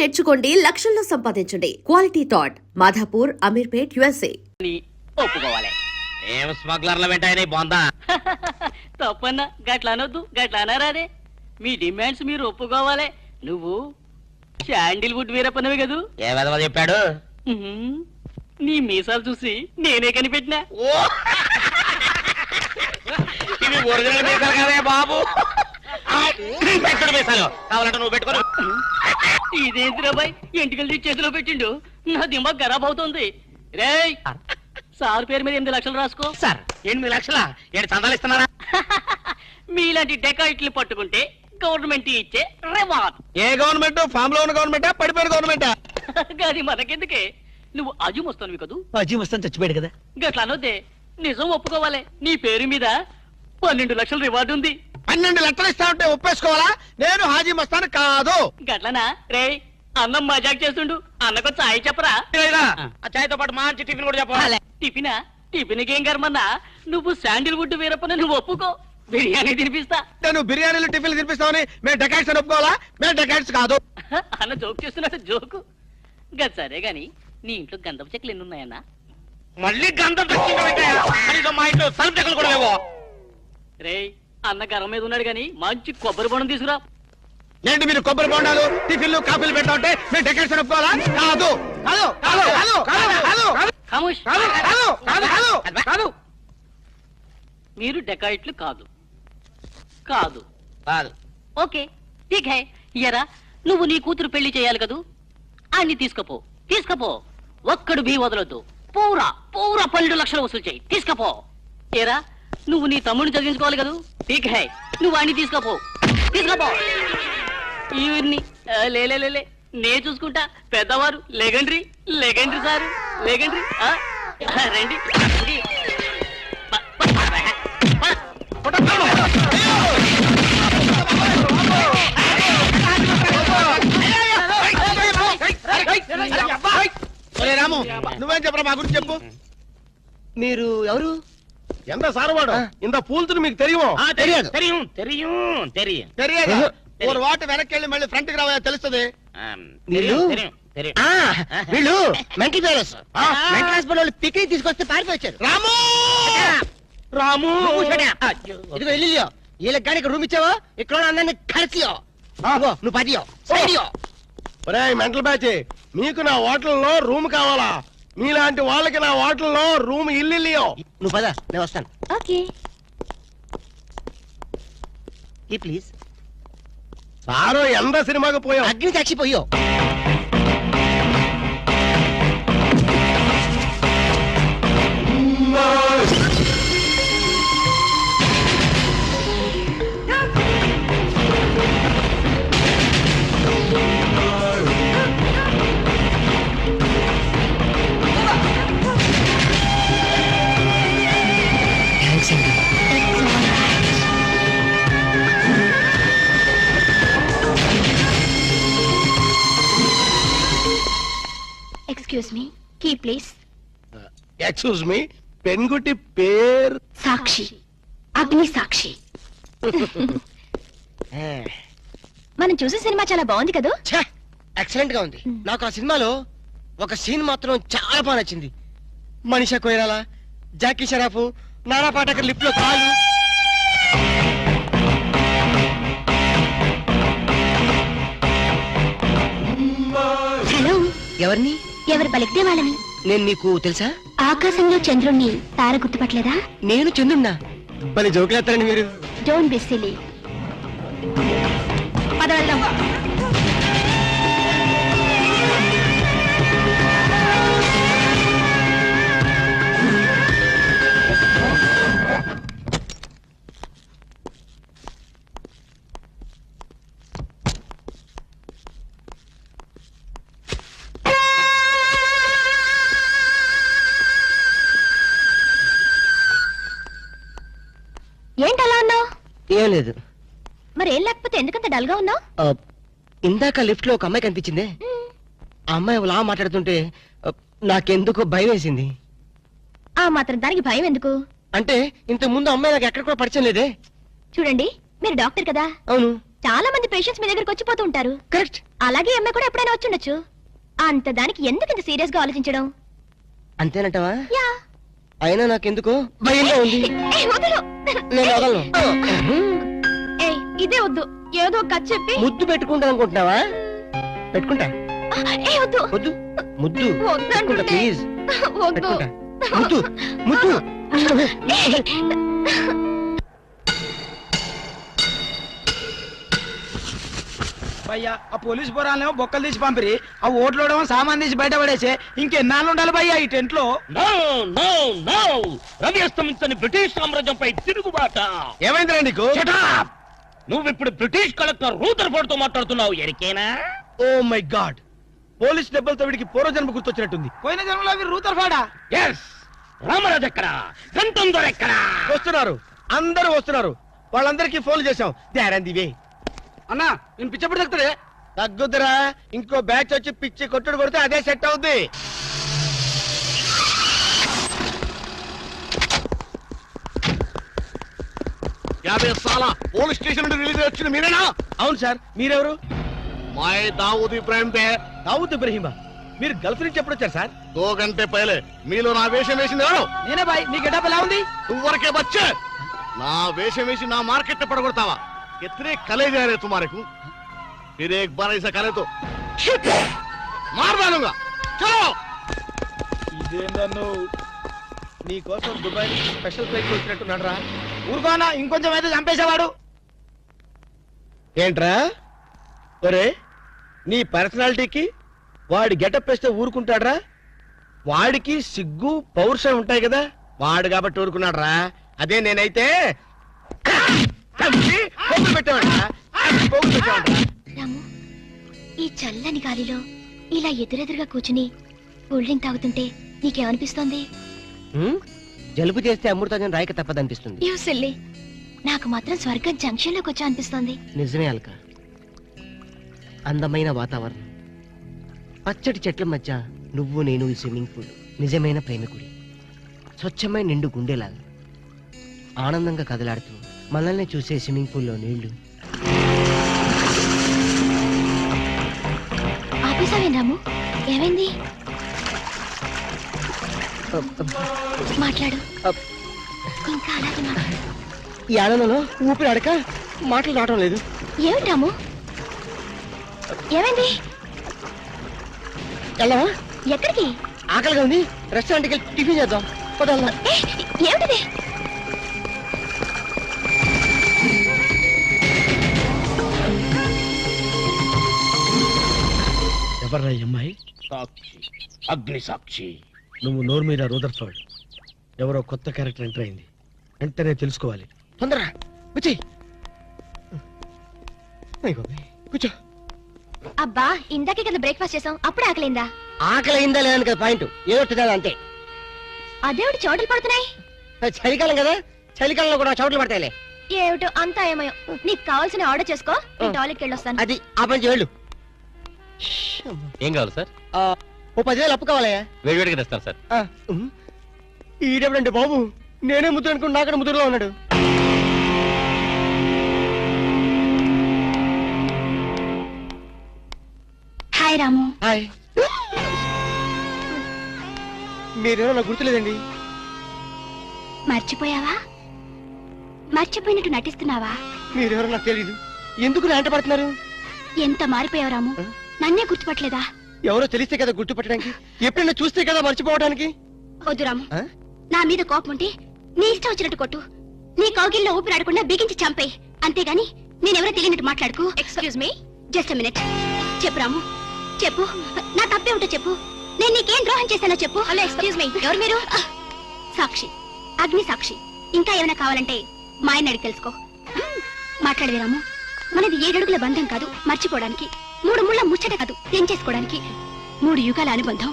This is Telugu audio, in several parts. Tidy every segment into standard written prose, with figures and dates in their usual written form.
నేర్చుకోండి, లక్షల్లో సంపాదించండి. Quality thought Madhapur, Ameerpet, USA. ఒప్పుకోవాలి. ఏం స్మగ్లర్ల వెంట బాగుందా? తప్పన్నా గట్లా అనొద్దు, గట్లా అనరాదే. మీ డిమాండ్స్ మీరు ఒప్పుకోవాలి. నువ్వు శాండిల్వుడ్ వీరప్పనవి కదూ? ఏ విధవ చెప్పాడు? నీ మీసాలు చూసి నేనే కనిపెట్టినా. ఇవి ఒరిజినల్ మీసాలు కదే బాబు. పెట్టుడు మీసాలు కావాలంటే నువ్వు పెట్టుకో. ఇదేంటి రాబాయ్, ఎంటికలు చేతిలో పెట్టిండు. నా దిమాగ్ ఖరాబ్ అవుతుంది. రేయ్, సార్ పేరు మీద 8 లక్షలు రాసుకో. సార్ 8 లక్షల ఏడు చందాలు ఇస్తున్నారా? మీలాంటి డెకాయిట్లు పట్టుకుంటే గవర్నమెంట్ ఇచ్చే రివార్డ్. ఏ గవర్నమెంట్? ఫామ్ లో ఉన్న గవర్నమెంటా, పడిపోయిన గవర్నమెంటా? గది మనకెందుకే? నువ్వు అజీమ్ వస్తాను కదూ? అజీమ్ వస్తాను చచ్చిపోయాడు కదా. గట్లా అనొద్దే, నిజం ఒప్పుకోవాలి. నీ పేరు మీద 12 లక్షల రివార్డు ఉంది. 12 లక్షలు ఇస్తా ఉంటే ఒప్పేసుకోవాలా? నేను హాజీ మస్తాను కాదు. గట్లనా? రేయ్, అన్నం మజాక్ చేస్తుండు. అన్నకు చాయ్ చెప్పరా? చాయ్తో పాటు మంచి టిఫిన్ కూడా చెప్పాలి. టిఫినా? టిఫిన్కి ఏం కర్మన్నా? నువ్వు శాండిల్వుడ్ వీరప్పని నువ్వు ఒప్పుకో, బిర్యానీ తినిపిస్తా. నువ్వు బిర్యానీలు టిఫిన్లు తినిపిస్తావని మేము డెకాట్స్ అని ఒప్పుకోవాలా? మేము డెకాట్స్ కాదు. అన్న జోక్ చేస్తున్నాడు, జోకు. గది సరే గాని నీ ఇంట్లో గంధపు చెక్కలు ఎన్ని ఉన్నాయన్నా? మళ్ళీ గంధం మా ఇంట్లో సరుపు చెక్కలు కూడా లేవో. రేయ్, అన్న గర్వం మీద ఉన్నాడు గాని మంచి కొబ్బరి బొండం తీసుకురా. ఏంటి మీరు కొబ్బరి బొండాలు, టిఫిన్లు, కాఫీలు పెడతా ఉంటే మేము డెకాట్స్ అని ఒప్పుకోవాలా? కాదు. ఖమోష్. మీరు డెకాయిట్లు కాదు. కాదు కాదు. ఓకే, ఠీక్ హై. ఇయరా, నువ్వు నీ కూతురు పెళ్లి చేయాలి కదూ? అన్ని తీసుకపో, తీసుకపో. ఒక్కడు బీ వదలొద్దు. పూరా పూరా 12 లక్షలు వసూలు చేయి, తీసుకపో. ఏరా, నువ్వు నీ తమ్ముడిని చదివించుకోవాలి కదూ? ఠీక్ హై, నువ్వు అన్ని తీసుకపో, తీసుకపో. ఇవన్నీ లేలే నే చూసుకుంటా. పెద్దవారు లెగండ్రీ, లెగండ్రీ సారు, లెగండ్రీ. రండి రండి. రాము, నువ్వేం చెప్పరా మా గురించి చెప్పు. మీరు ఎవరు? ఎంత సారవాడు ఇంత పూల్తుని మీకు తెలియమో? తెలియదు. తెలియదు. ఒక వాట వెనక్కి వెళ్ళి మళ్ళీ ఫ్రంట్ కి రావా తెలుస్తుంది. వీళ్ళు మెంటల్ పేరెంట్స్. మెంటల్ హాస్పిటల్ వాళ్ళు పిక్నిక్ తీసుకొస్తే పారిపోయారు. రాము, రాము, ఇదిగో వెళ్ళియో. వీళ్ళకి కానీ ఇక్కడ రూమ్ ఇచ్చావో ఇక్కడ అందరినీ ఖర్చుయో. నువ్వు 10 సైడియో. మెంటల్ బ్యాచ్, మీకు నా హోటల్లో రూమ్ కావాలా? మీలాంటి వాళ్ళకి నా హోటల్లో రూమ్ ఇల్లు. నువ్వు పద, నేను వస్తాను. ఓకే. ఈ ప్లీజ్. సారో ఎంత సినిమాకి పోయావు? అగ్ని సాక్షి పోయో. Excuse me, key please. Excuse me, పెన్గుటి పేరు సాక్షి, అగ్ని సాక్షి. మనం చూసే సినిమా చాలా బాగుంది కదా? ఎక్సలెంట్ గా ఉంది. నాకు ఆ సినిమాలో ఒక సీన్ మాత్రం చాలా బాగా నచ్చింది. మనీషా కొయిరాలా, జాకీ షరాఫ్, నానా పాటకర్ లిప్ లో కాలు. హలో, ఎవరిని? ఎవరు పలికితే వాళ్ళని. నేను నీకు తెలుసా? ఆకాశంలో చంద్రుణ్ణి తార గుర్తుపట్టలేదా? నేను చంద్రున్నా. భలే జోకులేస్తారండి మీరు. Don't be silly. పద వెళ్దాం. ఏంటలా ఉన్నావు? ఏం లేదు. మరి ఏం లేకపోతే ఎందుకంత డల్ గా ఉన్నావు? ఇందాక లిఫ్ట్ లో ఒక అమ్మాయి కనిపించిందే. ఆ అమ్మాయి అలా మాట్లాడుతుంటే నాకెందుకో భయం వేసింది. ఆ మాత్రం దానికి భయం ఎందుకు? అంటే ఇంత ముందు అమ్మాయి నాకు ఎక్కడ కూడా పరిచయం లేదే. చూడండి, మీరు డాక్టర్ కదా? అవును. చాలా మంది పేషెంట్స్ మీ దగ్గరకు వచ్చిపోతూ ఉంటారు. కరెక్ట్. అలాగే ఈ అమ్మాయి కూడా ఎప్పుడైనా వచ్చుండొచ్చు. అంత దానికి ఎందుకు ఇంత సీరియస్ గా ఆలోచించడం? అంతేనంటావా? యా. అయినా నాకెందుకో భయంగా ఉంది. ఏయ్, వదలు. నేను వదలను. ఏయ్, ఇదే వద్దు. ఏదో ఒక కథ చెప్పి ముద్దు పెట్టుకుంటా అనుకుంటున్నావా? పెట్టుకుంటా. ఏయ్, వద్దు. వద్దు. ముద్దు వద్దు పెట్టుకుంటా అంటుంటే. ప్లీజ్. వద్దు. పెట్టుకుంటా. ముద్దు ముద్దు. భయ్యా ఆ పోలీస్ పోరాలేమో బొక్కలు తీసి పంపిరి, ఆ ఓట్లోడేమో సామాన్ తీసి బయట పడేసే. ఇంకెన్నాళ్ళు ఉండాలి భయ్యా ఈ టెంట్ లో? నో నో నో, రవి అస్తమించని బ్రిటిష్ సామ్రాజ్యంపై తిరుగుబాట. ఏమైందిరా నీకు? Shut up! నువ్వు ఇప్పుడు బ్రిటిష్ కలెక్టర్ రూదర్ఫోర్డ్ తో మాట్లాడుతున్నావు, ఎరికేనా? ఓ మై గాడ్, పోలీస్ దెబ్బలతో వీడికి పూర్వజన్మ గుర్తొచ్చినట్టుంది. పోయిన జన్మలో అవి రూతర్ఫాడా? ఎస్. రామరాజు ఎక్కడా? గంటం దొర ఎక్కడా? వస్తున్నారు, అందరూ వస్తున్నారు. వాళ్ళందరికీ ఫోన్ చేశాం. They are on the way. అన్నా నేను పిచ్చప్పుడు తగ్గుతాడే. తగ్గుద్దురా, ఇంకో బ్యాచ్ వచ్చి పిచ్చి కొట్టుడు కొడితే అదే సెట్ అవుద్ది. పోలీస్ స్టేషన్ నుండి రిలీజ్ వచ్చింది మీరేనా? అవును సార్, మీరెవరు? मैं दाऊद इब्राहिम पे దావుద్ ఇబ్రహీమా. మీరు గల్ఫ్ నుంచి ఎప్పుడు వచ్చారు సార్? 2 घंटे पहले మీలో నా వేషం వేసింది ఎవరు? నేనే బాయ్. నీ గెటప్ ఎలా ఉంది? నువ్వరకే బచ్చే నా వేషం వేసి నా మార్కెట్ పడగొడతావా? कितने कलेजे आ रहे तुम्हारे को? फिर एक बार ऐसा करे तो मार डालूंगा. चलो. ఇదేందన్ను నీ కోసం దుబాయ్ నుంచి స్పెషల్ ఫ్లైట్ వచ్చినట్టున్నాడు రా. ఊరుకోనా, ఇంకొంచెం అయితే చంపేసేవాడు. ఏంట్రా ఒరే, నీ పర్సనాలిటీకి వాడి గెటప్ వేస్తే ఊరుకుంటాడ్రా? వాడికి సిగ్గు పౌరుషం ఉంటాయి కదా, వాడు కాబట్టి ఊరుకున్నాడు రా. అదే నేనైతే పోగులు పెట్టేవాడ్రా. రాము, ఈ చల్లని గాలిలో ఇలా ఎదురెదురుగా కూర్చుని కూల్ డ్రింక్ తాగుతుంటే నీకేమనిపిస్తోంది? జలుబు చేస్తే అమృతాజన్ రాయక తప్పదనిపిస్తుంది. You silly. నాకు మాత్రం స్వర్గం జంక్షన్ లోకి వచ్చా అనిపిస్తోంది. నిజమే అల్క. అందమైన వాతావరణం, పచ్చటి చెట్ల మధ్య నువ్వు నేను ఈ స్విమ్మింగ్ పూల్, నిజమైన ప్రేమికుడి, స్వచ్ఛమైన నిండు గుండెలాగా ఆనందంగా కదలాడుతూ మనల్ని చూసే స్విమ్మింగ్ పూల్లో నీళ్లు. ఆపేసావేం రాము? ఏమైంది? మాట్లాడు. ఇంకా అలాగే మాట్లాడు. ఈ ఆనందంలో ఊపిరి అడక మాటలు రావడం లేదు. ఏమిటి రాము? ఏమైంది? వెళ్ళవా? ఎక్కడికి? ఆకలిగా ఉంది, రెస్టారెంట్కి వెళ్ళి టిఫిన్ చేద్దాం. పదల్లా. ఏమిటిది? ఎవర్రా ఈ అమ్మాయి? సాక్షి, అగ్ని సాక్షి. నువ్వు నోరు మీద రూదర్ఫర్డ్. ఎవరో కొత్త క్యారెక్టర్ ఎంటర్ అయింది, వెంటనే తెలుసుకోవాలి. తొందరగా వచ్చేయ్. కూర్చో. అబ్బా, ఇందాకే కదా బ్రేక్ఫాస్ట్ చేసాం, అప్పుడే ఆకలిందా? ఆకలి అయిందా లేదని కదా పాయింట్. ఏదో తినాలి అంతే. అదేవిటి చోటలు పడుతున్నాయి. చలికాలం కదా, చలికాలంలో కూడా చోట్లు పడతాయిలే. ఏమిటో అంతా ఏమయో. నీకు కావాల్సిన ఆర్డర్ చేసుకో, నేను టాయిలెట్కి వెళ్ళొస్తాను. అది ఆ పని వెళ్ళు. ఏం కావాలి సార్? ఓ 10,000 అప్పు కావాలయ్యా. వేడివేడిగా తెస్తాను సార్. ఈడెవడండి బాబు, నేనే ముద్దు అనుకుని నాకడ ముద్దులో ఉన్నాడు. హాయ్ రాము. హాయ్. మీరేమో నాకు గుర్తులేదండి. మర్చిపోయావా? మర్చిపోయినట్టు నటిస్తున్నావా? మీరెవరో నాకు తెలీదు. ఎందుకు నా వెంట పడుతున్నారు? ఎంత మారిపోయావు రాము, నన్నే గుర్తుపట్టలేదా? ఎవరో తెలిస్తే కదా గుర్తుపట్టడానికి, ఎప్పుడైనా చూస్తే కదా మర్చిపోవడానికి. వద్దు రాము, ఆ? నా మీద కోపం ఉంటే నీ ఇష్టం వచ్చినట్టు కొట్టు, నీ కౌగిల్లో ఊపిరాడకుండా బిగించి చంపే. అంతేగాని నేనెవరో తెలియనట్టు మాట్లాడుకు. Excuse me, just minute. చెప్పు రాము, చెప్పు. నా తప్పేమిటో చెప్పు. నేను నీకేం ద్రోహం చేశానో చెప్పు. హలో, ఎక్స్క్యూజ్ మీ, ఎవరు మీరు? సాక్షి, అగ్ని సాక్షి. ఇంకా ఏమైనా కావాలంటే మా ఆయన అడిగి తెలుసుకో. మాట్లాడేది రాము, మనది 7 అడుగుల బంధం కాదు మర్చిపోవడానికి, 3 ముళ్ళ ముచ్చట కాదు తెంచేసుకోవడానికి, 3 యుగాల అనుబంధం.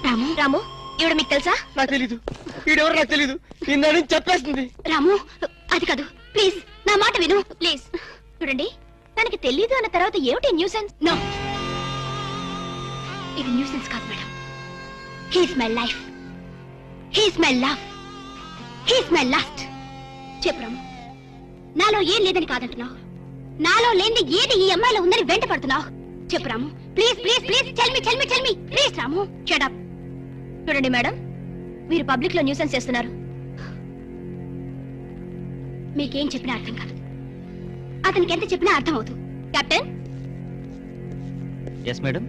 రాము, రాము, ఇవిడ మీకు తెలుసా? నాకు తెలీదు. ఈడెవరో నాకు తెలీదు. ఇందని చెప్పేస్తుంది. రాము, అది కాదు, ప్లీజ్ నా మాట విను, ప్లీజ్. చూడండి, తనకి తెలీదు అన్న తర్వాత ఏమిటి న్యూసెన్స్? నో, ఇది న్యూసెన్స్ కాదు madam. He's my life, he's my love, he's my last. చెప్పు రాము, నాలో ఏం లేదని కాదంటున్నావు. నాలో లేని ఏది ఈ అమ్మాయిలో ఉందని వెంట పడుతున్నావు? చెప్పు Ramu, please please please tell me please Ramu. Shut up. చూడండి మేడం, మీరు పబ్లిక్ లో న్యూసెన్స్ చేస్తున్నారు. మీకేం చెప్పినా అర్థం కాదు, అతనికి ఎంత చెప్పినా అర్థం అవుతుంది. Captain, yes madam.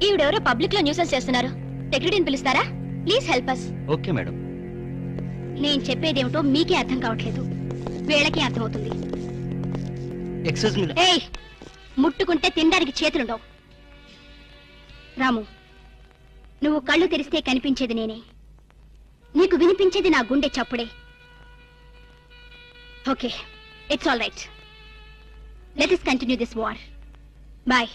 ఈవిడెవరో పబ్లిక్ లో న్యూసెన్స్ చేస్తున్నారు. సెక్రటరీని పిలుస్తారా? Please help us. Okay madam. నేను చెప్పేదేమిటో మీకే అర్థం కావట్లేదు, వీళ్ళకి అర్థం అవుతుంది. Excuse me. ఏయ్, ముట్టుకుంటే తినడానికి చేతులుండవు. రాము, నువ్వు కళ్ళు తెరిస్తే కనిపించేది నేనే, నీకు వినిపించేది నా గుండె చప్పుడే. Okay, it's all right. Let us continue this war. Bye.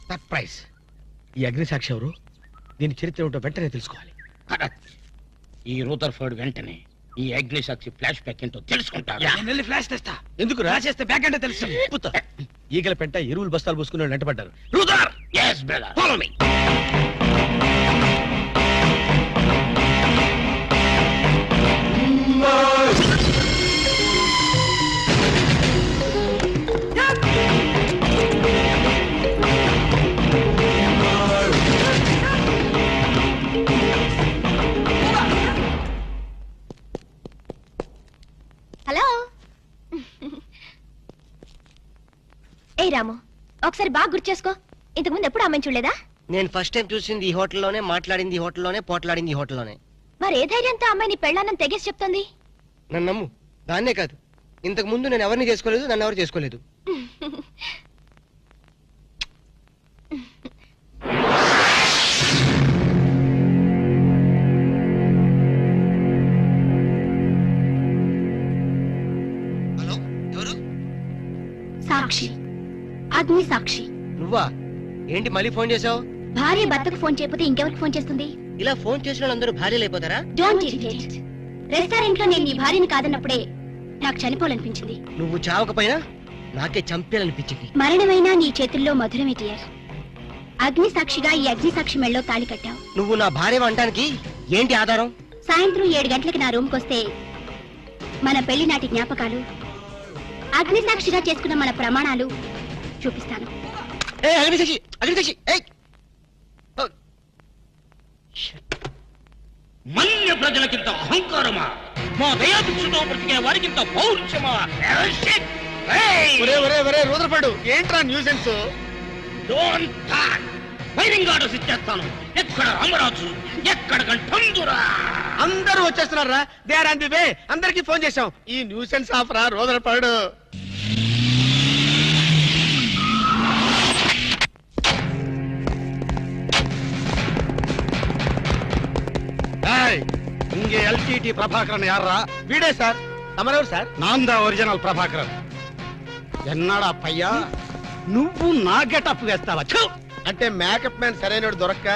Surprise. ఈ అగ్నిసాక్షి ఎవరు? దీని చరిత్ర ఏమిటో వెంటనే తెలుసుకోవాలి. ఈ రూదర్ఫర్డ్ వెంటనే ఈ అగ్నిసాక్షి ఫ్లాష్ బ్యాక్ ఏంటో తెలుసుకుంటాడు. నేను వెళ్ళి ఫ్లాష్ తెస్తా. ఎందుకు ఫ్లాష్ చేస్తే బ్యాక్ అంటే తెలుసు. ఈగల పెంట ఎరువులు బస్తాలు పూసుకుని వెంటపడ్డారు. రూదర్, yes brother, follow me. Hello. ఏ రాము, ఒకసారి బాగా గుర్తు చేసుకో. ఇంతకుముందు ఎప్పుడు అమ్మాయిని చూడలేదా? నేను ఫస్ట్ టైం చూసింది ఈ హోటల్లోనే, మాట్లాడింది ఈ హోటల్లోనే, పోట్లాడింది ఈ హోటల్లోనే. మరి ఏ ధైర్యంతో అమ్మాయిని పెళ్ళానని తెగేసి చెప్తుంది? నన్ను నమ్ము. దాన్నే కాదు, ఇంతకు ముందు నేను ఎవరిని చేసుకోలేదు, నన్ను ఎవరు చేసుకోలేదు. హలో, ఎవరు? సాక్షి, అగ్ని సాక్షి. నువ్వా? ఏంటి మళ్ళీ ఫోన్ చేసావు? భార్య భర్తకు ఫోన్ చేయకపోతే ఇంకెవరికి ఫోన్ చేస్తుంది? ఇలా ఫోన్ చేసిన వాళ్ళందరూ భార్యలు అయిపోతారా? Don't irritate. రెస్టారెంట్ లో నేను నీ భార్యని కాదన్నప్పుడే నాకు చనిపోవాలనిపించింది. నువ్వు చావకపోయినా నాకే చంపేయాలనిపించింది. మరణమైనా నీ చేతుల్లో మధురమే డియర్. అగ్ని సాక్షిగా ఈ అగ్ని సాక్షి మెళ్ళలో తాళి కట్టావు. నువ్వు నా భార్య అనటానికి ఏంటి ఆధారం? సాయంత్రం 7 గంటలకు నా రూమ్కి వస్తే మన పెళ్లి నాటి జ్ఞాపకాలు, అగ్ని సాక్షిగా చేసుకున్న మన ప్రమాణాలు చూపిస్తాను. అగ్నిసాక్షి, అగ్నిసాక్షి, ఏయ్! మన్య ప్రజలకింత అహంకారమా? మా దయాభిక్షతో బ్రతికే వారికింత పౌరుషమా? రూదర్ఫర్డ్, ఏంట్రా nuisance? Don't talk. Firing orders ఇచ్చేస్తాను. ఎక్కడ రామరాజు, ఎక్కడ గంటందురా? అందరూ వచ్చేస్తున్నారా? They are on the way. అందరికి ఫోన్ చేశాం. ఈ న్యూసెన్స్ ఆఫ్ రా రూదర్ఫర్డ్. இங்கே எல்டிடி பிரபாகரன் யாரா? వీడే సార్. తమరెవరు సార్? நான் தான் ఒరిజినల్ ప్రభాకరన్. ఎన్నాడా పయ్యా, నువ్వు నా గెటప్ వేస్తావా? అంటే మేకప్ మ్యాన్ సరైనడు దొరక్క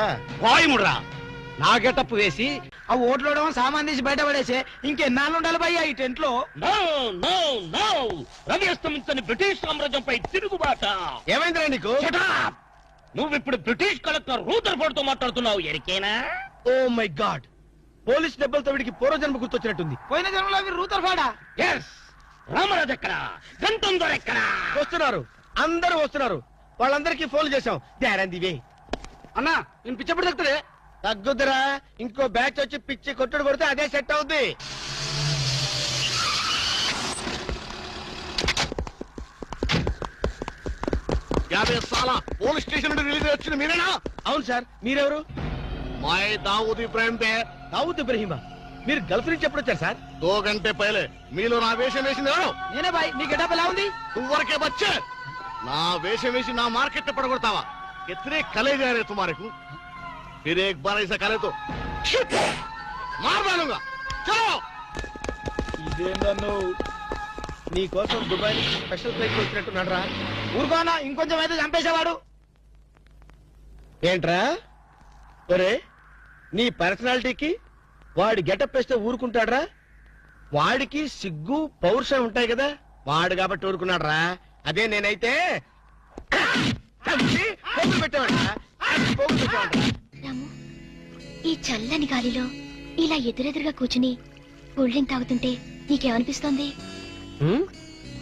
వాయుముడ్రా. నా గెటప్ వేసి ఆ ఓట్లోడేమో సామాన్ తీసి బయట పడేసే ఇంకెన్నాళ్ళు ఉండాలి భయ్యా ఈ టెంట్ లో? నో నో నో, రవి అస్తమించని బ్రిటిష్ సామ్రాజ్యంపై తిరుగుబాట. ఏమైందిరా నీకు? Shut up! నువ్విప్పుడు బ్రిటిష్ కలెక్టర్ రూదర్ఫర్డ్ తో మాట్లాడుతున్నావు. ఎరికేనా? ఓ మై గాడ్, పోలీస్ దెబ్బలతో వీడికి పూర్వజన్మ గుర్తొచ్చినట్టుంది. పోయిన జన్మలో మీరు రూదర్ఫర్డా? ఎస్. రామరాజు ఎక్కడ? గంటందర్ ఎక్కడ? వస్తున్నారు, అందరూ వస్తున్నారు. వాళ్ళందరికీ ఫోన్ చేశాం. They are on the way. అన్నా నేను పిచ్చప్పుడు తగ్గుతుంది. తగ్గుద్దురా, ఇంకో బ్యాచ్ వచ్చి పిచ్చి కొట్టుడు కొడితే అదే సెట్ అవుద్ది. యాభై సాల పోలీస్ స్టేషన్ నుండి రిలీజ్ వచ్చిన మీరేనా? అవును సార్. మీరెవరు? మై దావూద్ ఇబ్రాహిం దే. దావూద్ ఇబ్రహీమా. మీరు గల్ఫ్ నుంచి ఎప్పుడు వచ్చారు సార్? 2 గంటే పైలే. మీలో నా వేషం వేసింది ఎవరు? నేనే బాయ్. నీ గెటప్ ఎలా ఉంది? నువ్వరకే బచ్చే. నా వేషం వేసి నా మార్కెట్ పడగొడతావా? कितने कले जा रहे तुम्हारे को? फिर एक बार ऐसा करे तो मार डालूंगा. चलो. ఇదేందన్ను నీ కోసం దుబాయ్ నుంచి స్పెషల్ ఫ్లైట్ వచ్చినట్టున్నాడు రా. ఊరుకోనా, ఇంకొంచెం అయితే చంపేసేవాడు. ఏంట్రా ఒరే, నీ పర్సనాలిటీకి వాడి గెటప్ వేస్తే ఊరుకుంటాడ్రా? వాడికి సిగ్గు పౌరుషం ఉంటాయి కదా, వాడు కాబట్టి ఊరుకున్నాడు రా. అదే నేనైతే రాము, ఈ చల్లని గాలిలో ఇలా ఎదురెదురుగా కూర్చుని కూల్ డ్రింక్ తాగుతుంటే నీకేమనిపిస్తోంది?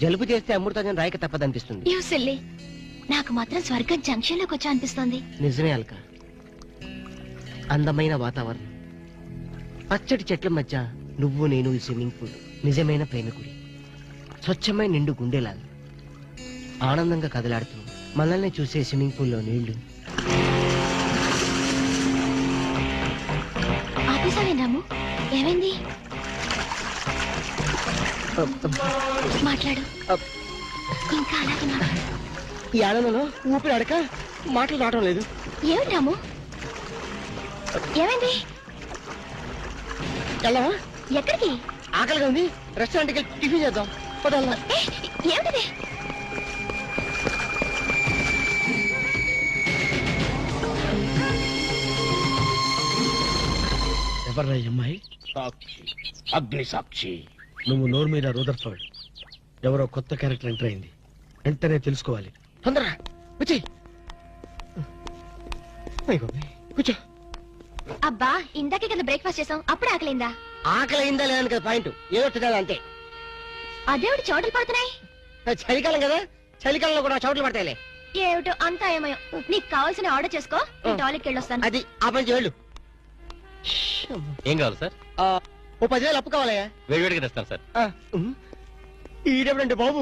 జలుబు చేస్తే అమృతాజన్ రాయక తప్పదనిపిస్తుంది. You silly. నాకు మాత్రం స్వర్గం జంక్షన్ లోకి వచ్చా అనిపిస్తోంది. నిజమే అల్క. అందమైన వాతావరణం, పచ్చటి చెట్ల మధ్య నువ్వు నేను ఈ స్విమ్మింగ్ పూల్, నిజమైన ప్రేమికుడి, స్వచ్ఛమైన నిండు గుండెలాగా ఆనందంగా కదలాడుతూ మనల్ని చూసే స్విమ్మింగ్ పూల్లో నీళ్లు. ఆపేసావేం రాము? ఏమైంది? మాట్లాడు. ఇంకా అలాగే మాట్లాడు. ఈ ఆనందంలో ఊపిరి అడక మాటలు రావడం లేదు. ఏమిటి రాము? ఏమైంది? వెళ్ళవా? ఎక్కడికి? ఆకలిగా ఉంది, రెస్టారెంట్కి వెళ్ళి టిఫిన్ చేద్దాం. పదల్లా. ఏమిటిది? ఎవర్రా ఈ అమ్మాయి? సాక్షి, అగ్ని సాక్షి. నువ్వు నోరు మీద రూదర్ఫర్డ్. ఎవరో కొత్త క్యారెక్టర్ ఎంటర్ అయింది, వెంటనే తెలుసుకోవాలి. తొందరగా వచ్చి కూర్చో. అబ్బా, ఇందాకే కదా బ్రేక్ఫాస్ట్ చేసాం, అప్పుడు ఆకలిందా? ఆకలి అయిందా లేదని కదా పాయింట్, ఏదో తినాలి అంతే. అదేమిటి చోటులు పడుతున్నాయి? చలికాలం కదా, చలికాలంలో కూడా చోట్లు పడతాయిలే. ఏమిటో అంతా ఏమయో. నీకు కావాల్సిన ఆర్డర్ చేసుకో, నేను టాయిలెట్కి వెళ్ళొస్తాను. అది ఆ పని చేయాలి. ఏం కావాలి సార్? ఓ 10,000 అప్పు కావాలయ్యా. వేడివేడిగా తెస్తాను సార్. ఈడెవడంటే బాబు,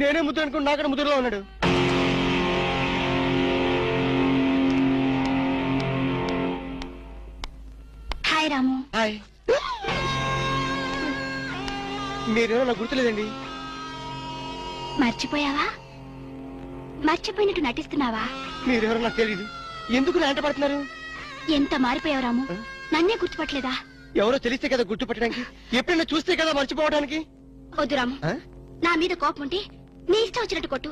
నేనే ముద్దు అనుకుని నాకడ ముద్దులో ఉన్నాడు. హాయ్ రాము. హాయ్. మీరేమో నాకు గుర్తులేదండి. మర్చిపోయావా? మర్చిపోయినట్టు నటిస్తున్నావా? మీరెవరో నాకు తెలియదు. ఎందుకు నా వెంట పడుతున్నారు? ఎంత మారిపోయావు రాము, నన్నే గుర్తుపట్టలేదా? ఎవరో తెలిస్తే కదా గుర్తుపట్టడానికి, ఎప్పుడైనా చూస్తే కదా మర్చిపోవడానికి. వద్దు రాము, నా మీద కోపం ఉంటే నీ ఇష్టం వచ్చినట్టు కొట్టు,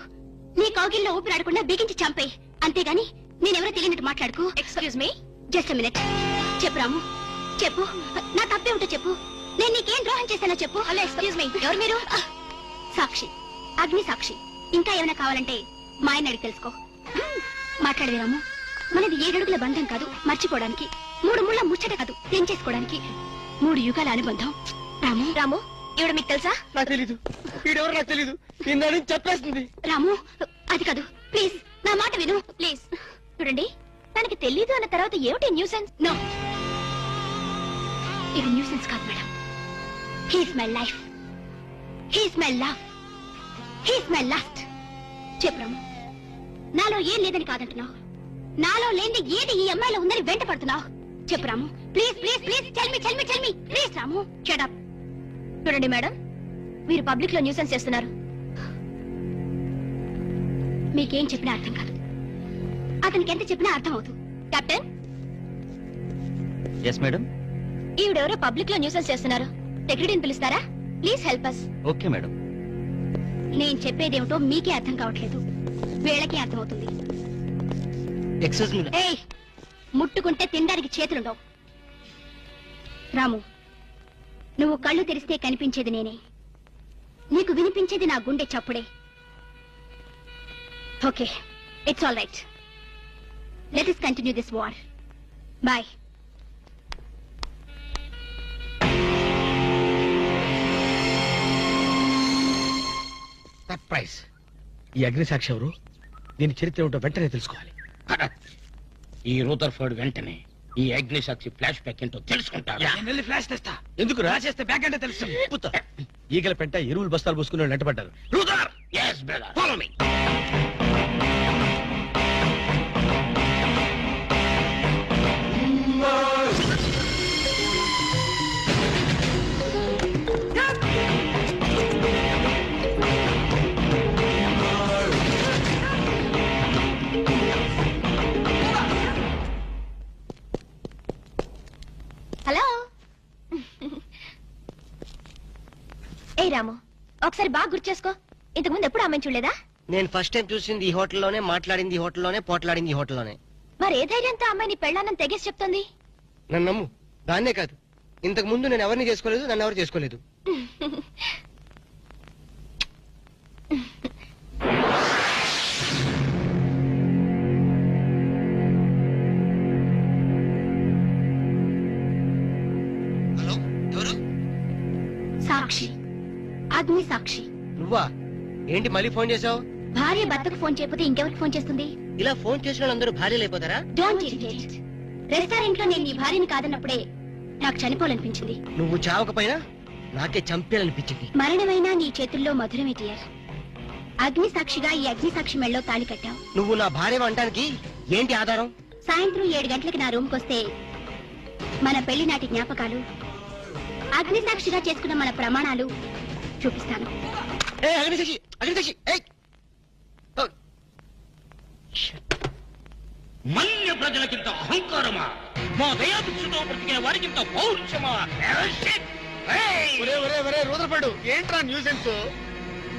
నీ కౌగిల్లో ఊపిరాడకుండా బిగించి చంపేయి. అంతేగాని నేనెవరో తెలియనట్టు మాట్లాడుకో. Excuse me, just minute. చెప్పు రాము, చెప్పు. నా తప్పే ఉంటే చెప్పు. నేను నీకేం ద్రోహం చేశానో చెప్పు. హలో, ఎక్స్క్యూజ్ మీ, ఎవరు మీరు? సాక్షి, అగ్ని సాక్షి. ఇంకా ఏమైనా కావాలంటే మా ఆయన అడిగి తెలుసుకో. మాట్లాడేది రాము, మనది 7 అడుగుల బంధం కాదు మర్చిపోవడానికి, 3 ముళ్ళ ముచ్చట కాదు తెంచేసుకోవడానికి, 3 యుగాల అనుబంధం. రాము, రాము, ఇవిడ మీకు తెలుసా? నాకు తెలీదు. వీడెవరో నాకు తెలీదు. నిన్న చెప్పేస్తుంది. రాము, అది కాదు, ప్లీజ్ నా మాట విను, ప్లీజ్. చూడండి, తనకి తెలీదు అన్న తర్వాత ఏమిటి న్యూసెన్స్? నో, ఇది న్యూసెన్స్ కాదు madam. He's my life, he's my love, he's my last. చెప్పు రాము, నాలో ఏం లేదని కాదంటున్నావు, నాలో లేని ఏది ఈ అమ్మాయిలో ఉందని వెంట పడుతున్నావు. చెప్పు Ramu, please please please, tell me please. Ramu, shut up. చూడండి మేడం, మీరు పబ్లిక్ లో న్యూసెన్స్ చేస్తున్నారు. మీకేం చెప్పినా అర్థం కాదు, అతనికి ఎంత చెప్పినా అర్థం అవుతుంది. Captain, yes madam. ఈవిడెవరో పబ్లిక్ లో న్యూసెన్స్ చేస్తున్నారు. సెక్రటరీని పిలుస్తారా? Please help us. Okay madam. నేను చెప్పేదేమిటో మీకే అర్థం కావట్లేదు, వీళ్ళకి అర్థమవుతుంది. Excuse me. ఏయ్, ముట్టుకుంటే తినడానికి చేతులుండవు. రాము, నువ్వు కళ్ళు తెరిస్తే కనిపించేది నేనే, నీకు వినిపించేది నా గుండె చప్పుడే. Okay, it's all right. Let us continue this war. Bye. Surprise. ఈ అగ్ని సాక్షి ఎవరు? దీని చరిత్ర ఏమిటో వెంటనే తెలుసుకోవాలి. ఈ రూదర్ఫర్డ్ వెంటనే ఈ అగ్ని సాక్షి ఫ్లాష్ బ్యాక్ ఏంటో తెలుసుకుంటాడు. నేను వెళ్ళి ఫ్లాష్ తెస్తా. ఎందుకు రా? చేస్తే బ్యాక్ అంటే తెలుసు. ఈగల పెంట ఎరువులు బస్తాలు పూసుకుని నెట్టబడ్డారు. Ruther, yes brother, follow me. Hello. ఏ రాము, ఒకసారి బాగా గుర్తు చేసుకో, ఇంతకు ముందు ఎప్పుడు అమ్మాయిని చూడలేదా? నేను ఫస్ట్ టైం చూసింది ఈ హోటల్లోనే, మాట్లాడింది ఈ హోటల్లోనే, పోట్లాడింది ఈ హోటల్లోనే. మరి ఏ ధైర్యంతో అమ్మాయిని పెళ్ళానని తెగేసి చెప్తుంది? నన్ను నమ్ము. దాన్నే కాదు, ఇంతకు ముందు నేను ఎవరిని చేసుకోలేదు, నన్ను ఎవరు చేసుకోలేదు. సాక్షి. నువ్వా? ఏంటి మళ్ళీ ఫోన్ చేసావు? భార్య భర్తకు ఫోన్ చేయకపోతే ఇంకెవరికి ఫోన్ చేస్తుంది? ఇలా ఫోన్ చేసిన వాళ్ళందరూ భార్యలు అయిపోతారా? Don't irritate. రెస్టారెంట్ లో నేను నీ భార్యని కాదన్నప్పుడే నాకు చనిపోవాలనిపించింది. నువ్వు చావకపోయినా నాకే చంపేయాలనిపించింది. మరణమైనా నీ చేతుల్లో మధురమే డియర్. అగ్ని సాక్షిగా ఈ అగ్ని సాక్షి మెళ్ళో తాళి కట్టావు. నువ్వు నా భార్య అనడానికి ఏంటి ఆధారం? సాయంత్రం 7 గంటలకి నా రూమ్ కొస్తే మన పెళ్లి నాటి జ్ఞాపకాలు, అగ్ని సాక్షిగా చేసుకున్న మన ప్రమాణాలు చూపిస్తాను. అగ్నిసాక్షి, అగ్నిసాక్షి, ఏయ్! ఓ! మన్య ప్రజలకింత అహంకారమా? మా దయాభిక్షతో బ్రతికిన వారికింత పౌరుషమా? ఒరే ఒరే ఒరే రూదరపడు, ఏంట్రా nuisance?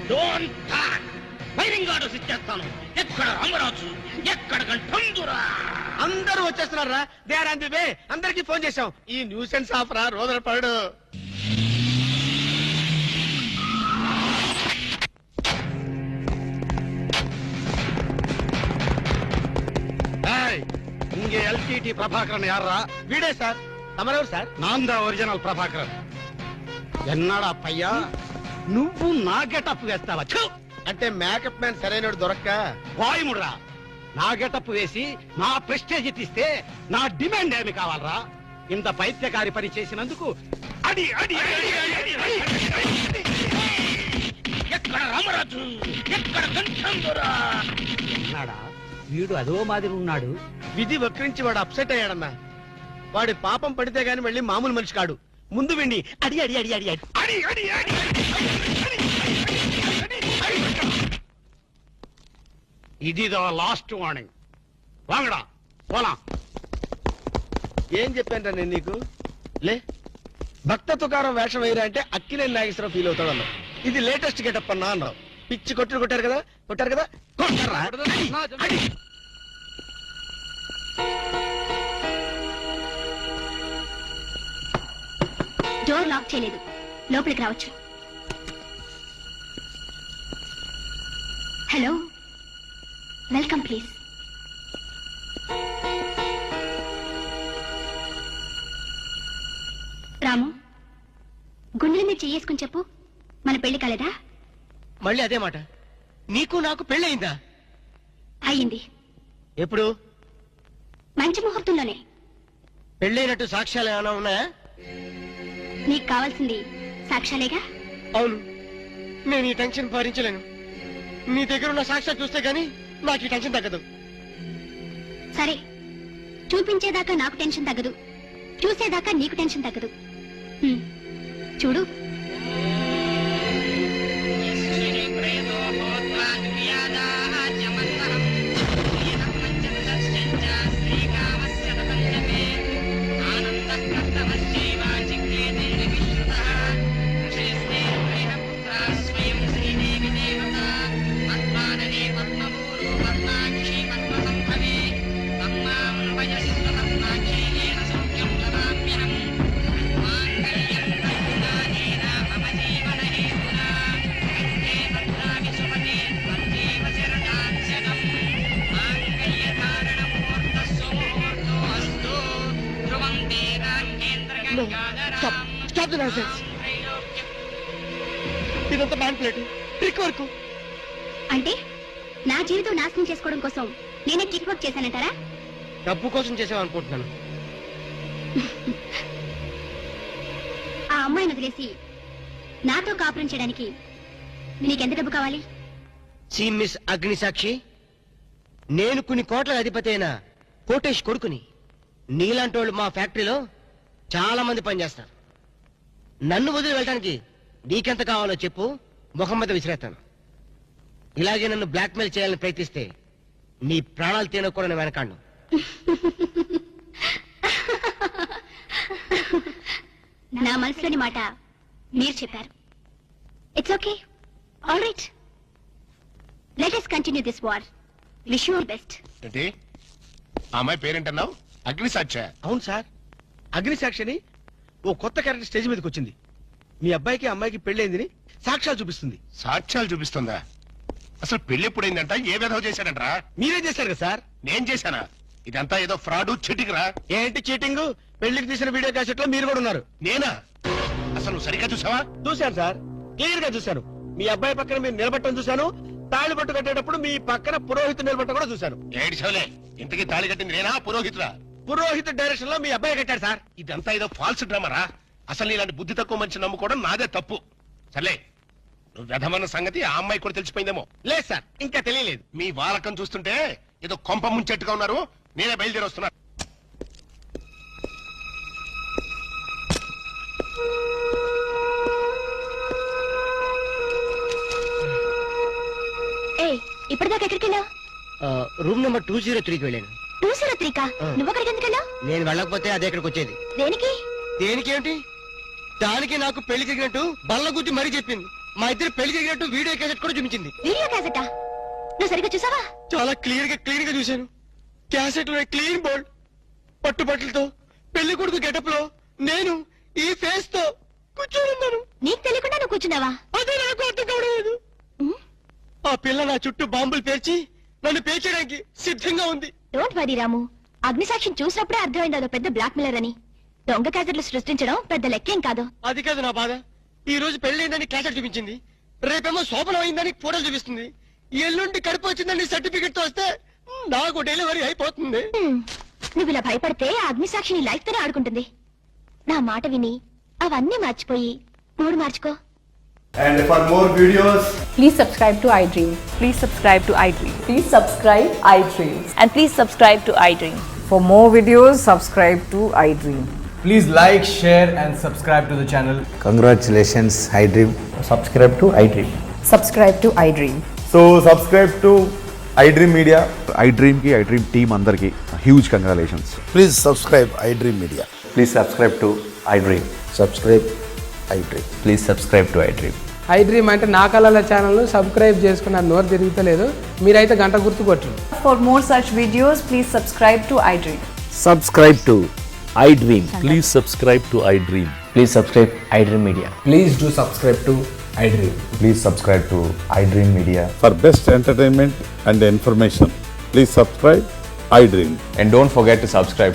Don't talk. Firing orders ఇచ్చేస్తాను. ఎక్కడ రామరాజు, ఎక్కడ గంటందురా? అందరూ వచ్చేస్తున్నారా? They are on the way. అందరికి ఫోన్ చేశాం. ఈ న్యూసెన్స్ ఆఫరా రూదరపడు. இங்கே எல்டிடி பிரபாகரன் யாரா? వీడే సార్. తమరెవరు సార్? நான் தான் ఒరిజినల్ ప్రభాకరన్. ఎన్నాడా పయ్యా నువ్వు నా గెటప్ వేస్తావా? ఛు! అంటే మేకప్ మ్యాన్ సరైనడు దొరక్క వాయుముడ్రా. నా గెటప్ వేసి నా ప్రెస్టేజ్ తీస్తే నా డిమాండ్ ఏమి కావాలరా? ఇంత పైత్యకారి పని చేసినందుకు అడి అడి అడి అడి అడి అడి. ఎక్కడ రామరాజు, ఎక్కడ గంటందురా? ఎన్నాడా వీడు అదో మాదిరి ఉన్నాడు. విధి వక్రించి వాడు అప్సెట్ అయ్యాడన్నా. వాడి పాపం పడితే గాని మళ్ళీ మామూలు మనిషి కాడు. ముందు విండి అడి అడి అడి అడి అడి అడి అడి అడి ఇదిదో లాస్ట్ వార్నింగ్. వాంగడా పోలా. ఏం చెప్పాను నేను నీకు? లే, భక్త తుకారం వేషం వేయరా అంటే అక్కినేని నాగేశ్వరరావు ఫీల్ అవుతాడు అన్నావు. ఇది లేటెస్ట్ గెటప్ అన్నా అన్నావు. పిచ్చి కొట్టారు కదా కొట్టారా? అడి. డోర్ లాక్ చేయలేదు, లోపలికి రావచ్చు. Hello, welcome please. రాము, గుండెల మీద చేసుకుని చెప్పు, మన పెళ్లి కాలేదా? మళ్ళీ అదే మాట. నీకు నాకు పెళ్ళయిందా? అయ్యింది. ఎప్పుడు? మంచి ముహూర్తంలోనే. పెళ్ళైనట్టు సాక్ష్యాలు ఏమైనా ఉన్నాయా? నీకు కావాల్సింది సాక్ష్యాలేగా. అవును, నేను ఈ టెన్షన్ భరించలేను. నీ దగ్గర ఉన్న సాక్ష్యాలు చూస్తే గానీ నాకు ఈ టెన్షన్ తగ్గదు. సరే, చూపించేదాకా నాకు టెన్షన్ తగ్గదు, చూసేదాకా నీకు టెన్షన్ తగ్గదు. చూడు. ఇదంతా మ్యాన్పులేట్, ట్రిక్ వర్క్. అంటే నా జీవితం నాశనం చేసుకోవడం కోసం నేనే ట్రిక్ వర్క్ చేశానంటారా? డబ్బు కోసం చేసావనుకుంటున్నాను. ఆ అమ్మాయిని వదిలేసి నాతో కాపురం చేయడానికి నీకెంత డబ్బు కావాలి? సి మిస్ అగ్నిసాక్షి, నేను కొన్ని కోట్ల అధిపతి అయిన కోటేష్ కొడుకుని. నీలాంటి వాళ్ళు మా ఫ్యాక్టరీలో చాలా మంది పనిచేస్తారు. నన్ను వదిలి వెళ్ళడానికి నీకెంత కావాలో చెప్పు, ముఖం మీద విసిరేస్తాను. ఇలాగే నన్ను బ్లాక్మెయిల్ చేయాలని ప్రయత్నిస్తే నీ ప్రాణాలు తినకూడని వెనకాండు. నా మనసులోని మాట మీరు చెప్పారు. It's okay, all right. Let us continue this war. Wish you all best. ఏంటి ఆ అమ్మాయి పేరేంటన్నావు? అగ్నిసాక్ష? అవును సార్, అగ్నిసాక్షిని ఓ కొత్త క్యారెక్టర్ స్టేజ్ మీదకి వచ్చింది. మీ అబ్బాయికి అమ్మాయికి పెళ్ళైందని సాక్ష్యాలు చూపిస్తుంది. సాక్ష్యాలు చూపిస్తుందా? అసలు పెళ్లి ఎప్పుడైందంట? ఏ విధవ చేశాడంట్రా? మీరే చేశారు కదా సార్? నేను చేశానా? ఇదంతా ఏదో ఫ్రాడ్ చీటింగ్ రా. ఏంటి చీటింగ్? పెళ్లికి తీసిన వీడియో క్యాసెట్ లో మీరు కూడా ఉన్నారు. నేనా? అసలు నువ్వు సరిగ్గా చూసావా? చూశాను సార్, క్లియర్ గా చూశాను. మీ అబ్బాయి పక్కన మీరు నిలబట్టం చూశాను, తాళి పట్టు కట్టేటప్పుడు మీ పక్కన పురోహితుడు నిలబట్టం కూడా చూశాను. ఏడు చవలే, ఇంతకీ తాళి కట్టింది నేనా పురోహితురా? పురోహితు డైరెక్షన్ లో మీ అబ్బాయి కట్టాడు సార్. ఇదంతా ఏదో ఫాల్స్ డ్రామారా? అసలు ఇలాంటి బుద్ధి తక్కువ మనిషి నమ్ముకోవడం నాదే తప్పు. సర్లే, నువ్వు వ్యధమన్న సంగతి ఆ అమ్మాయి కూడా తెలిసిపోయిందేమో. లేదు సార్, ఇంకా తెలియలేదు. మీ వాలకం చూస్తుంటే ఏదో కొంప ముంచెట్టుగా ఉన్నారు. నేనే బయలుదేరి వస్తున్నా. ఏ ఇప్పటిదాకా ఎక్కడికి వెళ్ళావు? రూమ్ నెంబర్ 203కి వెళ్ళాను. 203 కా? నువ్వు అక్కడికి ఎందుకు వెళ్ళావు? నేను వెళ్ళకపోతే అదే ఇక్కడికి వచ్చేది. దేనికి? దేనికేంటి? దానికి నాకు పెళ్లి జరిగినట్టు బల్ల గుద్ది మరీ చెప్పింది. మా ఇద్దరు పెళ్లి జరిగినట్టు వీడియో క్యాసెట్ కూడా చూపించింది. వీడియో క్యాసెటా? నువ్వు సరిగ్గా చూసావా? చాలా క్లియర్ గా చూశాను. క్యాసెట్ లో క్లీన్ బోల్డ్, పట్టుబట్టలతో, పెళ్లి కొడుకు గెటప్ లో నేను ఈ ఫేస్ తో కూర్చొని ఉన్నాను. నీకు తెలియకుండా నువ్వు కూర్చున్నావా? అదే నాకు అర్థం కావడం. ఆ పిల్ల నా చుట్టూ బాంబులు పేర్చి నన్ను పేర్చడానికి సిద్ధంగా ఉంది. డోంట్ వరీ రాము, అగ్నిసాక్షిని చూసినప్పుడే అర్థమైంది అదో పెద్ద బ్లాక్ మెయిలర్ అని. దొంగ క్యాసెట్లు సృష్టించడం పెద్ద లెక్కేం కాదు. అది కాదు నా బాధ. ఈ రోజు పెళ్లైందని క్యాసెట్ చూపించింది, రేపేమో శోభనం అయిందని ఫోటోలు చూపిస్తుంది, ఎల్లుండి కడుపు వచ్చిందని సర్టిఫికెట్ తో వస్తే నాకు డెలివరీ అయిపోతుంది. నువ్వు ఇలా భయపడితే ఆ అగ్నిసాక్షిని లైఫ్ తోనే ఆడుకుంటుంది. నా మాట విని అవన్నీ మర్చిపోయి మూడు మార్చుకో. And for more videos, Please subscribe to iDream. Please subscribe to iDream. Please subscribe iDream. And please subscribe to iDream. For more videos, subscribe to iDream. please like, share and subscribe to the channel. Congratulations, iDream. Subscribe to iDream. Subscribe to iDream. So subscribe to iDream Media. iDream ki iDream team andarki huge congratulations. Please subscribe iDream media. Please subscribe to iDream. Subscribe iDream. Please subscribe to iDream. iDream అంటే నా కళల ఛానల్ సబ్స్క్రైబ్ చేసుకున్న నోరు తిరుగుతలేదు. మీరైతే గంట గుర్తు కొట్టండి. For more such videos, please subscribe to iDream. Subscribe to iDream. Please subscribe to iDream. Please subscribe iDream Media. Please do subscribe to iDream. Please subscribe to iDream Media. For best entertainment and information, please subscribe iDream. And don't forget to subscribe